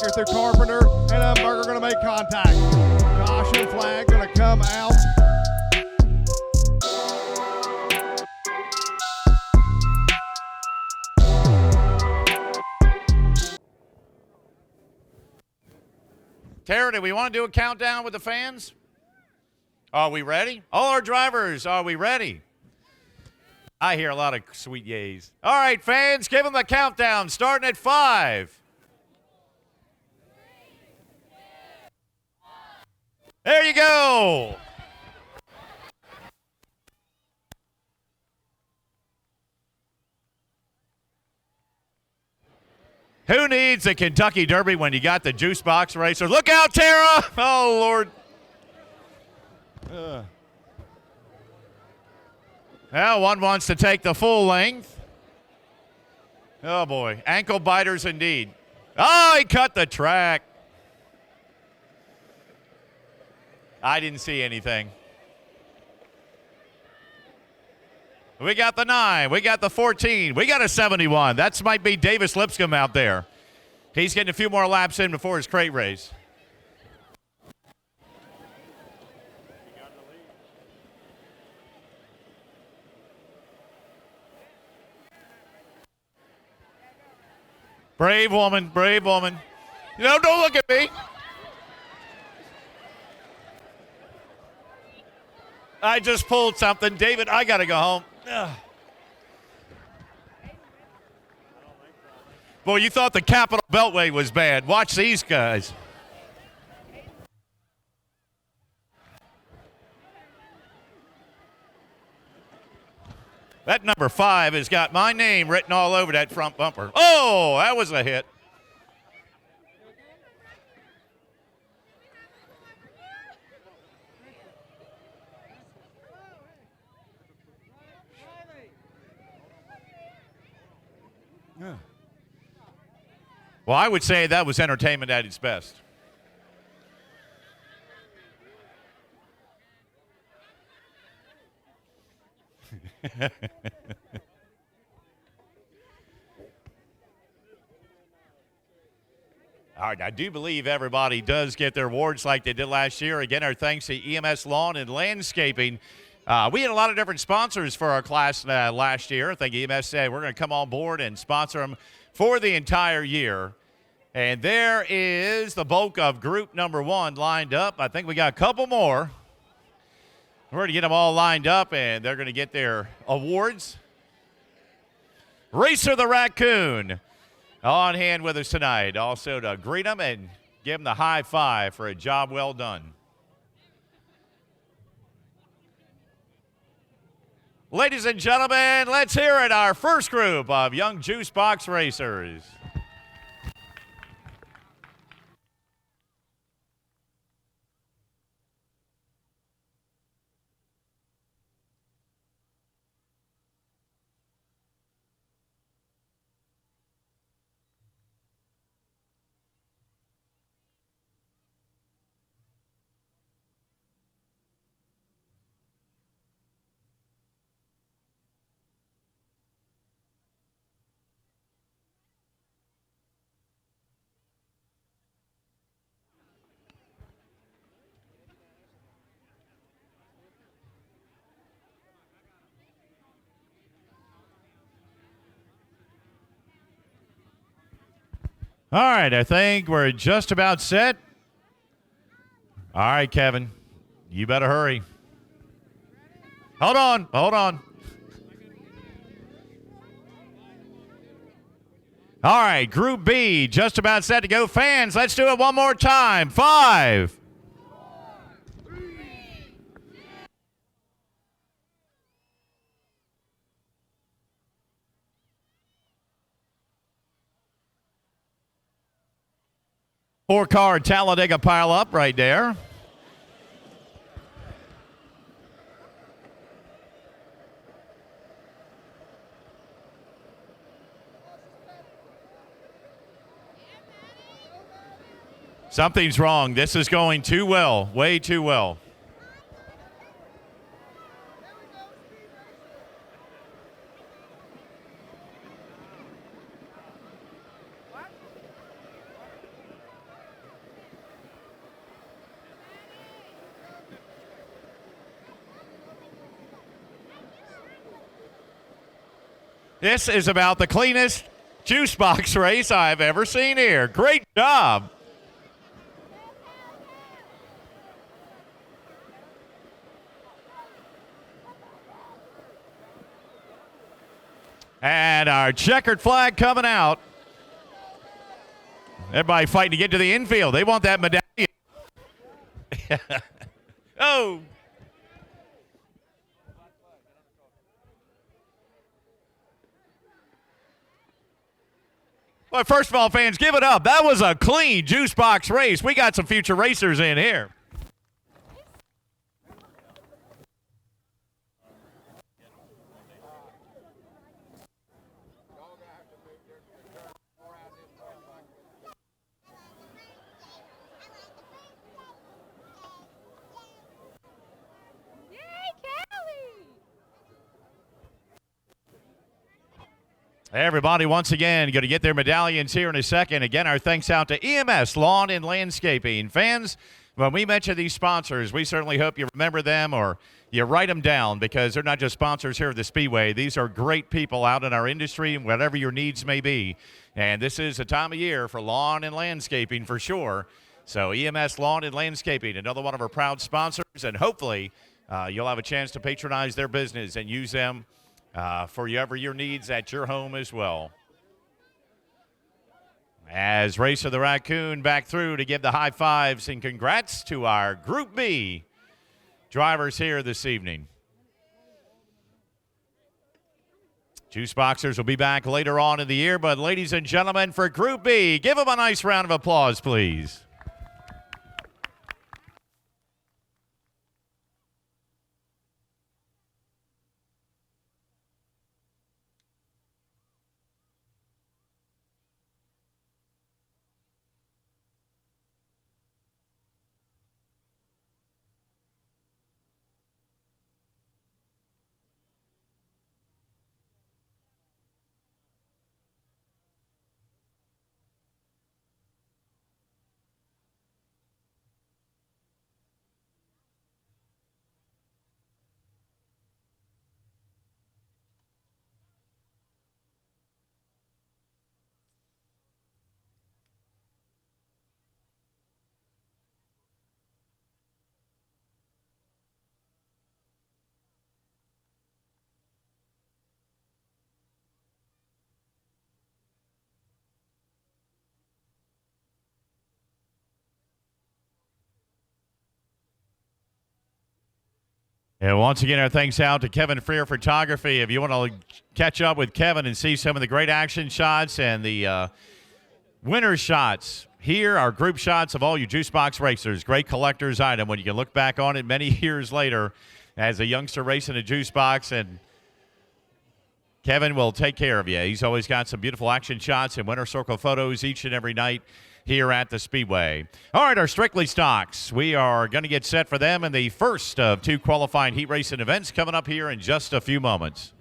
Factor through Carpenter, and Umberger going to make contact. Caution flag going to come out. Tara, do we want to do a countdown with the fans? Are we ready? All our drivers, are we ready? I hear a lot of sweet yays. All right, fans, give them the countdown, starting at 5. There you go. Who needs a Kentucky Derby when you got the juice box racer? Look out, Tara! Oh, Lord. Now one wants to take the full length. Oh, boy. Ankle biters indeed. Oh, he cut the track. I didn't see anything. We got the 9. We got the 14. We got a 71. That might be Davis Lipscomb out there. He's getting a few more laps in before his crate race. Brave woman, brave woman. You know, don't look at me. I just pulled something. David, I got to go home. Ugh. Boy, you thought the Capital Beltway was bad. Watch these guys. That number 5 has got my name written all over that front bumper. Oh, that was a hit. Yeah. Well, I would say that was entertainment at its best. All right, I do believe everybody does get their awards like they did last year. Again, our thanks to EMS Lawn and Landscaping. We had a lot of different sponsors for our class last year. I think EMS said we're going to come on board and sponsor them for the entire year. And there is the bulk of group number 1 lined up. I think we got a couple more. We're going to get them all lined up, and they're going to get their awards. Racer the Raccoon on hand with us tonight. Also to greet them and give them the high five for a job well done. Ladies and gentlemen, let's hear it, our first group of young juice box racers. All right, I think we're just about set. All right, Kevin, you better hurry. Hold on, hold on. All right, Group B, just about set to go. Fans, let's do it one more time. 5. 4-car Talladega pile up right there. Something's wrong. This is going too well, way too well. This is about the cleanest juice box race I've ever seen here. Great job. And our checkered flag coming out. Everybody fighting to get to the infield. They want that medallion. Oh. Well, first of all, fans, give it up. That was a clean juice box race. We got some future racers in here. Everybody, once again, going to get their medallions here in a second. Again, our thanks out to EMS Lawn and Landscaping. Fans, when we mention these sponsors, we certainly hope you remember them or you write them down, because they're not just sponsors here at the Speedway. These are great people out in our industry and whatever your needs may be. And this is a time of year for lawn and landscaping for sure. So EMS Lawn and Landscaping, another one of our proud sponsors, and hopefully you'll have a chance to patronize their business and use them for whatever your needs at your home as well. As Race of the Raccoon back through to give the high fives and congrats to our Group B drivers here this evening. Juice Boxers will be back later on in the year, but ladies and gentlemen, for Group B, give them a nice round of applause, please. And once again, our thanks out to Kevin Freer Photography. If you want to catch up with Kevin and see some of the great action shots and the winner shots, here are group shots of all you juice box racers. Great collector's item when you can look back on it many years later as a youngster racing a juice box. And Kevin will take care of you. He's always got some beautiful action shots and winner circle photos each and every night here at the Speedway. All right, our Strictly Stocks. We are going to get set for them in the first of two qualifying heat racing events coming up here in just a few moments.